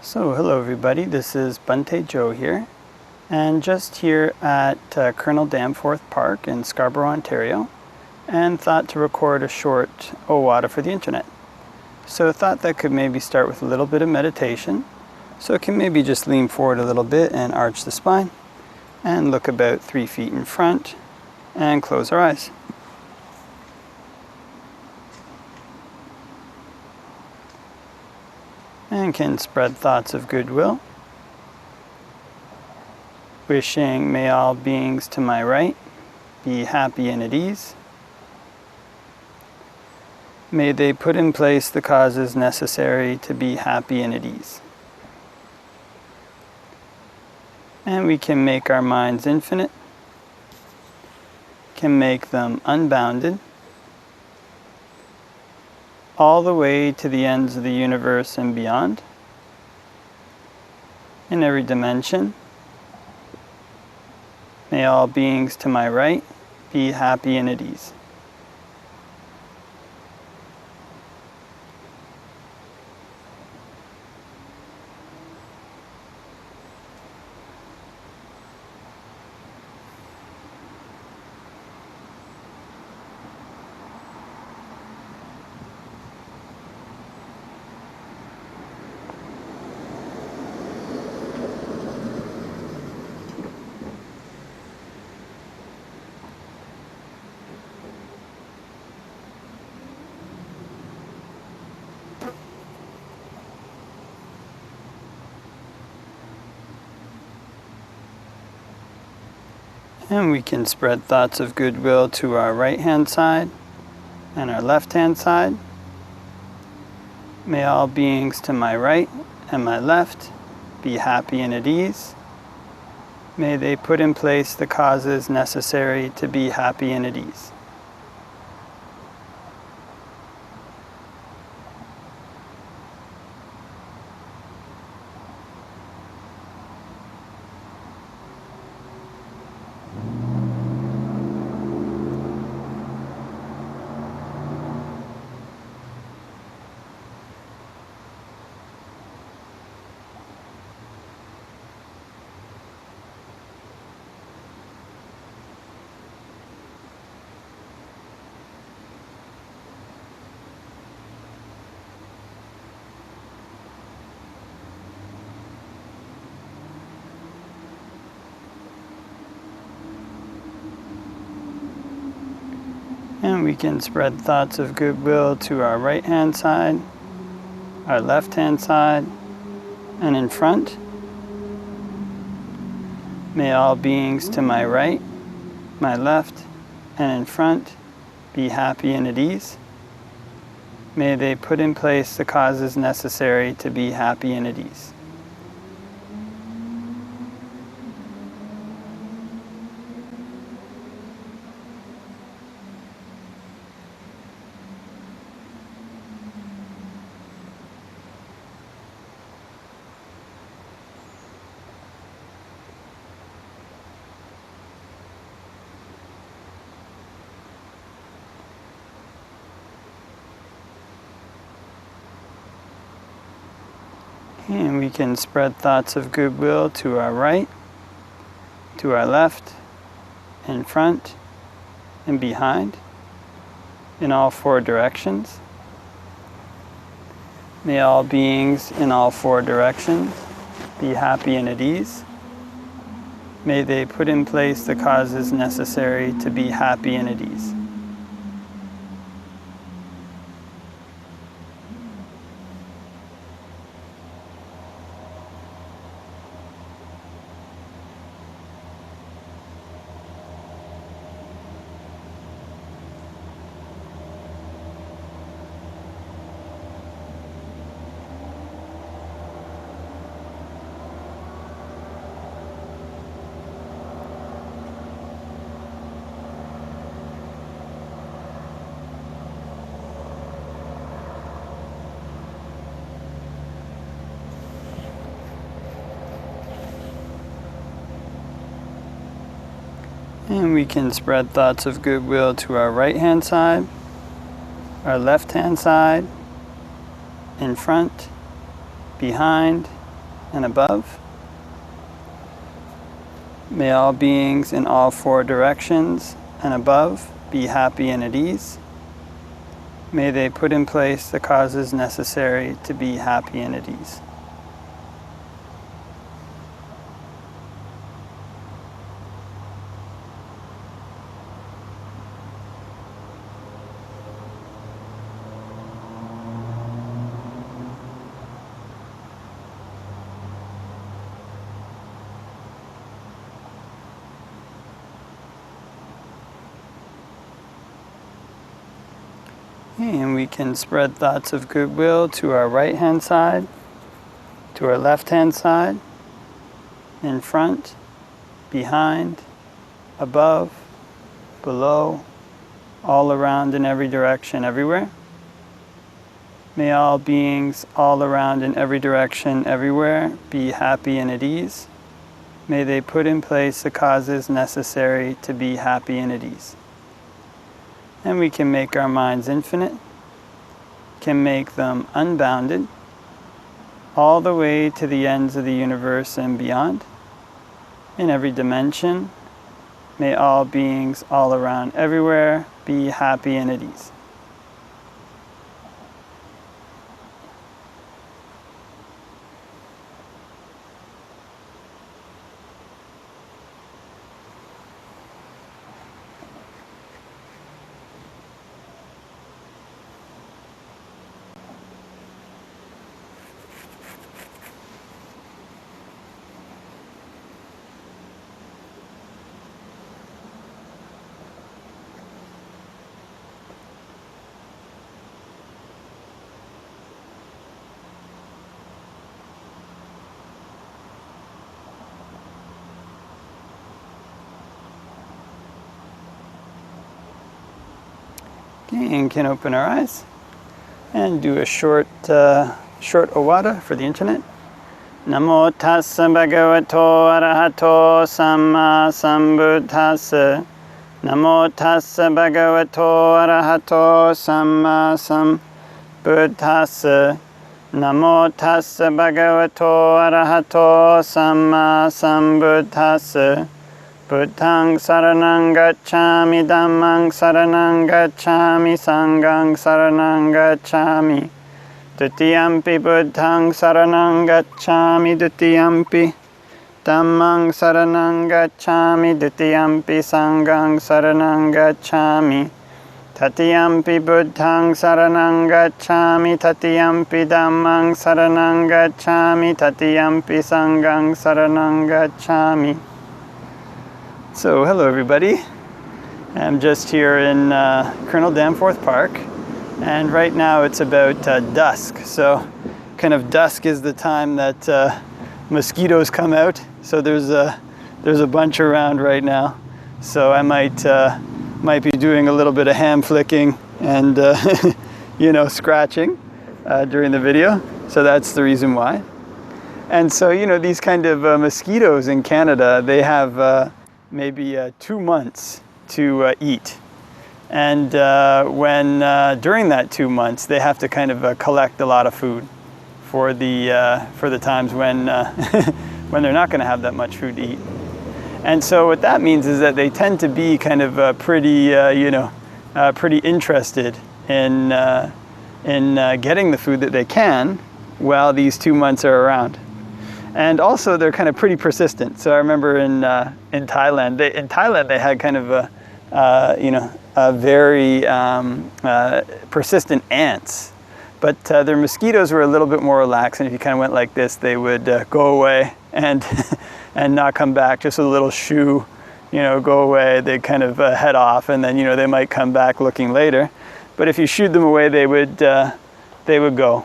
So hello everybody, this is Bhante Joe here, and just here at Colonel Danforth Park in Scarborough, Ontario, and thought to record a short Ovada for the internet. So thought that could maybe start with a little bit of meditation, so it can maybe just lean forward a little bit and arch the spine, and look about 3 feet in front, and close our eyes. And can spread thoughts of goodwill, wishing may all beings to my right be happy and at ease. May they put in place the causes necessary to be happy and at ease. And we can make our minds infinite, can make them unbounded, all the way to the ends of the universe and beyond, in every dimension. May all beings to my right be happy and at ease. And we can spread thoughts of goodwill to our right hand side and our left hand side. May all beings to my right and my left be happy and at ease. May they put in place the causes necessary to be happy and at ease. And we can spread thoughts of goodwill to our right hand side, our left hand side, and in front. May all beings to my right, my left, and in front be happy and at ease. May they put in place the causes necessary to be happy and at ease. And we can spread thoughts of goodwill to our right, to our left, in front, and behind, in all 4 directions. May all beings in all 4 directions be happy and at ease. May they put in place the causes necessary to be happy and at ease. And we can spread thoughts of goodwill to our right hand side, our left hand side, in front, behind, and above. May all beings in all four directions and above be happy and at ease. May they put in place the causes necessary to be happy and at ease. And we can spread thoughts of goodwill to our right hand side, to our left hand side, in front, behind, above, below, all around in every direction, everywhere. May all beings all around in every direction, everywhere, be happy and at ease. May they put in place the causes necessary to be happy and at ease. And we can make our minds infinite, can make them unbounded, all the way to the ends of the universe and beyond. In every dimension, may all beings all around everywhere be happy and at ease. And can open our eyes and do a short Ovada for the internet. Namo tassa bhagavato arahato samma sambuddhassa. Namo tassa bhagavato arahato samma sambuddhassa. Namo tassa bhagavato arahato samma sambuddhassa. Buddhaṃ saranang gacchāmi, Dhammaṃ saranang gacchāmi, Sanghaṃ saranang gacchāmi. Dutiyampi Buddhaṃ saranang gacchāmi, Dutiyampi Dhammaṃ saranang gacchāmi, Dutiyampi Sanghaṃ saranang gacchāmi. Tatiyampi Buddhaṃ saranang gacchāmi, Tatiyampi Dhammaṃ saranang gacchāmi, Tatiyampi Sanghaṃ saranang gacchāmi. So, hello everybody. I'm just here in Colonel Danforth Park, and right now it's about dusk. So, kind of dusk is the time that mosquitoes come out. So there's a bunch around right now. So I might be doing a little bit of hand flicking and scratching during the video. So that's the reason why. And so these kind of mosquitoes in Canada, they have maybe 2 months to eat, and during that 2 months they have to kind of collect a lot of food for the times when when they're not going to have that much food to eat. And so what that means is that they tend to be kind of pretty interested in getting the food that they can while these 2 months are around. And also they're kind of pretty persistent. So I remember in Thailand, they had kind of a very persistent ants. But their mosquitoes were a little bit more relaxed, and if you kind of went like this, they would go away and and not come back. Just a little shoo, go away. They'd kind of head off, and then they might come back looking later. But if you shooed them away, they would go.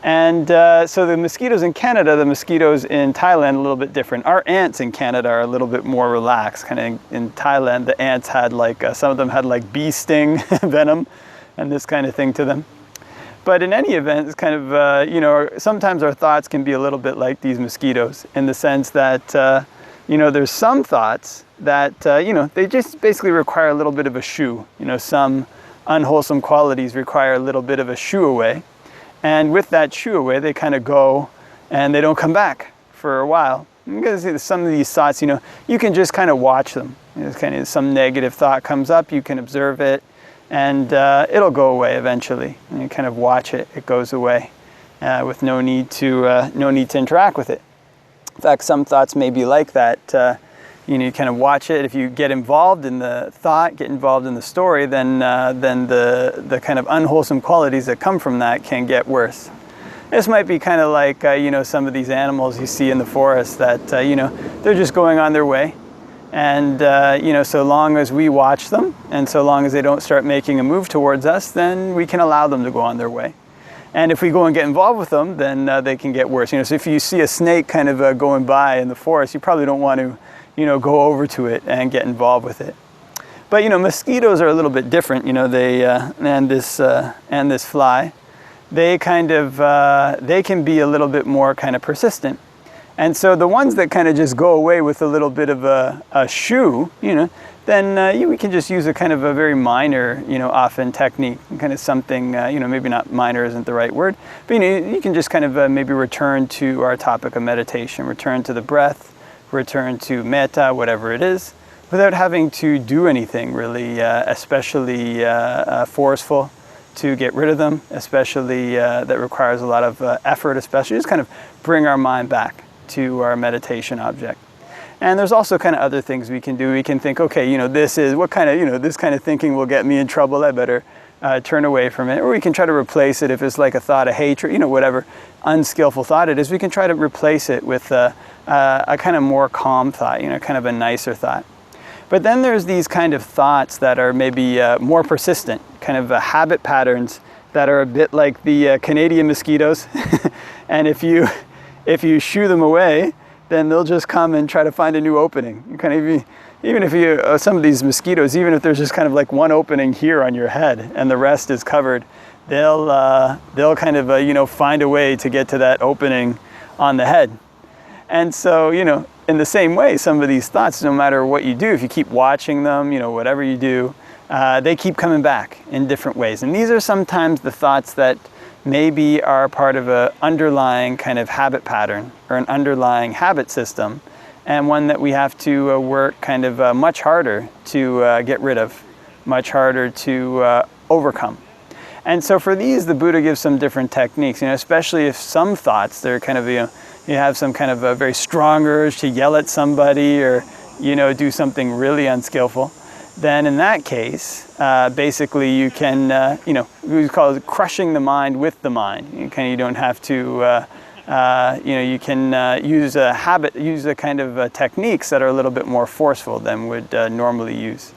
And so the mosquitoes in Canada, the mosquitoes in Thailand, a little bit different. Our ants in Canada are a little bit more relaxed. Kind of in Thailand, the ants had some of them had bee sting venom and this kind of thing to them. But in any event, it's kind of, sometimes our thoughts can be a little bit like these mosquitoes, in the sense that, there's some thoughts that, they just basically require a little bit of a shoo. Some unwholesome qualities require a little bit of a shoo away. And with that shoo away, they kind of go and they don't come back. for a while. Because some of these thoughts, you can just kind of watch them. It's kind of some negative thought comes up, you can observe it, and it'll go away eventually. And you kind of watch it; it goes away with no need to interact with it. In fact, some thoughts may be like that. You kind of watch it. If you get involved in the thought, get involved in the story, then the kind of unwholesome qualities that come from that can get worse. This might be kind of like some of these animals you see in the forest that they're just going on their way, and so long as we watch them, and so long as they don't start making a move towards us, then we can allow them to go on their way. And if we go and get involved with them, then they can get worse. So if you see a snake kind of going by in the forest, you probably don't want to go over to it and get involved with it. But mosquitoes are a little bit different. They and this fly, they kind of they can be a little bit more kind of persistent. And so the ones that kind of just go away with a little bit of a shoo, then we can just use a kind of a very minor, often technique, kind of something, maybe not minor isn't the right word, but you can just kind of maybe return to our topic of meditation, return to the breath, return to metta, whatever it is, without having to do anything really, especially forceful to get rid of them, especially that requires a lot of effort, especially just kind of bring our mind back to our meditation object. And there's also kind of other things we can do. We can think, okay, this is what kind of, this kind of thinking will get me in trouble. I better turn away from it. Or we can try to replace it if it's like a thought of hatred, whatever unskillful thought it is. We can try to replace it with a kind of more calm thought, kind of a nicer thought. But then there's these kind of thoughts that are maybe more persistent, kind of habit patterns that are a bit like the Canadian mosquitoes. And if you shoo them away, then they'll just come and try to find a new opening. You kind of, even if you, some of these mosquitoes, even if there's just kind of like one opening here on your head and the rest is covered, they'll kind of, find a way to get to that opening on the head. And so, in the same way, some of these thoughts, no matter what you do, if you keep watching them, whatever you do, they keep coming back in different ways. And these are sometimes the thoughts that maybe are part of an underlying kind of habit pattern or an underlying habit system, and one that we have to work kind of much harder to get rid of, much harder to overcome. And so for these, the Buddha gives some different techniques, especially if some thoughts, they're kind of, you have some kind of a very strong urge to yell at somebody or, do something really unskillful. Then in that case, basically you can, we call it crushing the mind with the mind. You don't have to, you can use a kind of techniques that are a little bit more forceful than would normally use.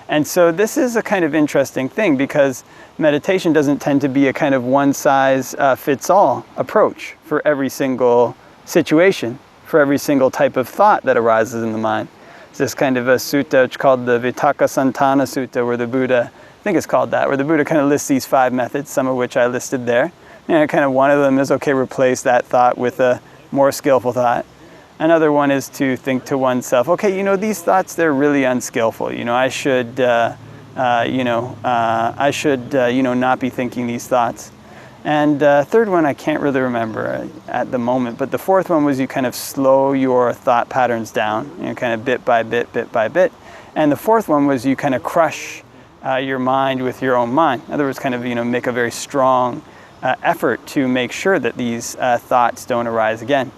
And so this is a kind of interesting thing because meditation doesn't tend to be a kind of one-size-fits-all approach for every single situation, for every single type of thought that arises in the mind. This kind of a sutta, it's called the Vitakka Santana Sutta, where the Buddha, I think it's called that, where the Buddha kind of lists these 5 methods, some of which I listed there. And kind of one of them is, okay, replace that thought with a more skillful thought. Another one is to think to oneself, okay, these thoughts, they're really unskillful. I should, not be thinking these thoughts. And third one, I can't really remember at the moment, but the fourth one was you kind of slow your thought patterns down, kind of bit by bit, bit by bit. And the fourth one was you kind of crush your mind with your own mind. In other words, kind of, make a very strong effort to make sure that these thoughts don't arise again.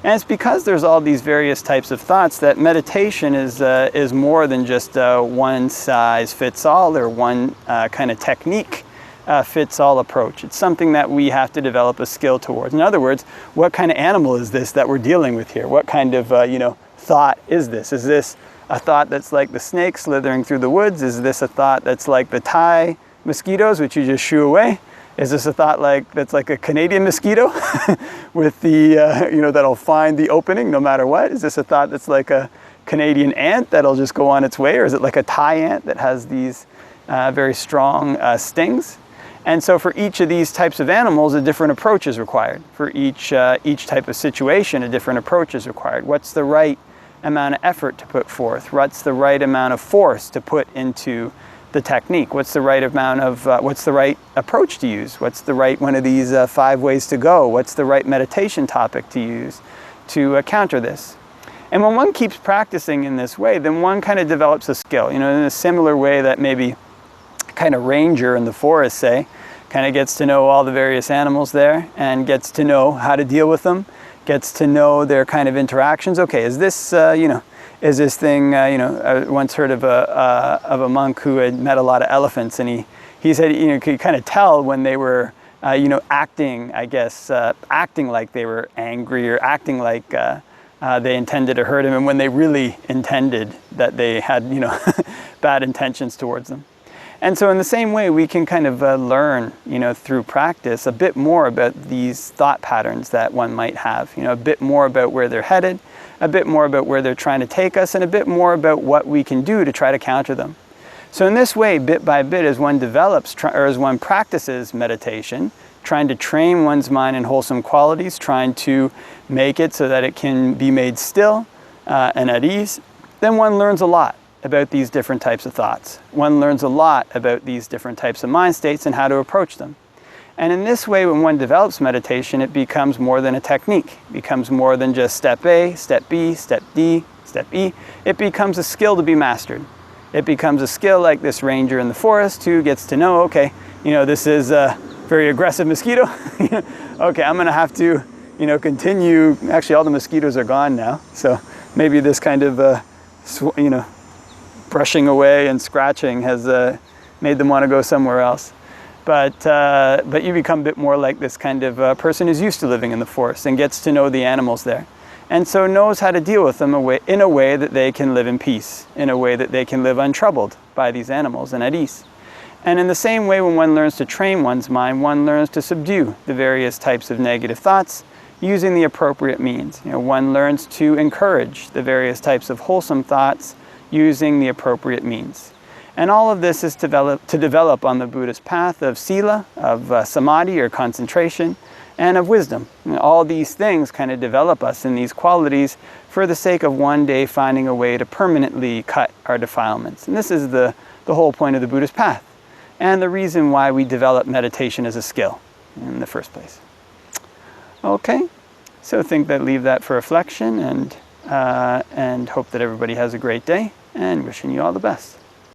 And it's because there's all these various types of thoughts that meditation is more than just one size fits all or one kind of technique fits all approach. It's something that we have to develop a skill towards. In other words, what kind of animal is this that we're dealing with here? What kind of thought is this? Is this a thought that's like the snake slithering through the woods? Is this a thought that's like the Thai mosquitoes, which you just shoo away? Is this a thought that's like a Canadian mosquito with the that'll find the opening no matter what? Is this a thought that's like a Canadian ant that'll just go on its way? Or is it like a Thai ant that has these very strong stings? And so for each of these types of animals, a different approach is required. For each type of situation, a different approach is required. What's the right amount of effort to put forth? What's the right amount of force to put into the technique? What's the right amount of, what's the right approach to use? What's the right one of these 5 ways to go? What's the right meditation topic to use to counter this. And when one keeps practicing in this way, then one kind of develops a skill, in a similar way that maybe kind of ranger in the forest, say, kind of gets to know all the various animals there and gets to know how to deal with them, gets to know their kind of interactions. Okay, is this, is this thing, I once heard of a monk who had met a lot of elephants, and he said, could kind of tell when they were, acting, I guess, acting like they were angry or acting like they intended to hurt him, and when they really intended that they had, bad intentions towards them. And so in the same way, we can kind of learn, through practice a bit more about these thought patterns that one might have, a bit more about where they're headed, a bit more about where they're trying to take us, and a bit more about what we can do to try to counter them. So in this way, bit by bit, as one develops, or as one practices meditation, trying to train one's mind in wholesome qualities, trying to make it so that it can be made still and at ease, then one learns a lot about these different types of thoughts. One learns a lot about these different types of mind states and how to approach them. And in this way, when one develops meditation, it becomes more than a technique. It becomes more than just step A, step B, step D, step E. It becomes a skill to be mastered. It becomes a skill like this ranger in the forest who gets to know, okay, this is a very aggressive mosquito. Okay, I'm going to have to, continue. Actually, all the mosquitoes are gone now. So maybe this kind of, brushing away and scratching has made them want to go somewhere else. But you become a bit more like this kind of person who's used to living in the forest and gets to know the animals there. And so knows how to deal with them in a way that they can live in peace, in a way that they can live untroubled by these animals and at ease. And in the same way, when one learns to train one's mind, one learns to subdue the various types of negative thoughts using the appropriate means. One learns to encourage the various types of wholesome thoughts using the appropriate means. And all of this is to develop on the Buddhist path of sila, of samadhi or concentration, and of wisdom. All these things kind of develop us in these qualities for the sake of one day finding a way to permanently cut our defilements. And this is the whole point of the Buddhist path, and the reason why we develop meditation as a skill in the first place. Okay, so leave that for reflection, and hope that everybody has a great day, and wishing you all the best.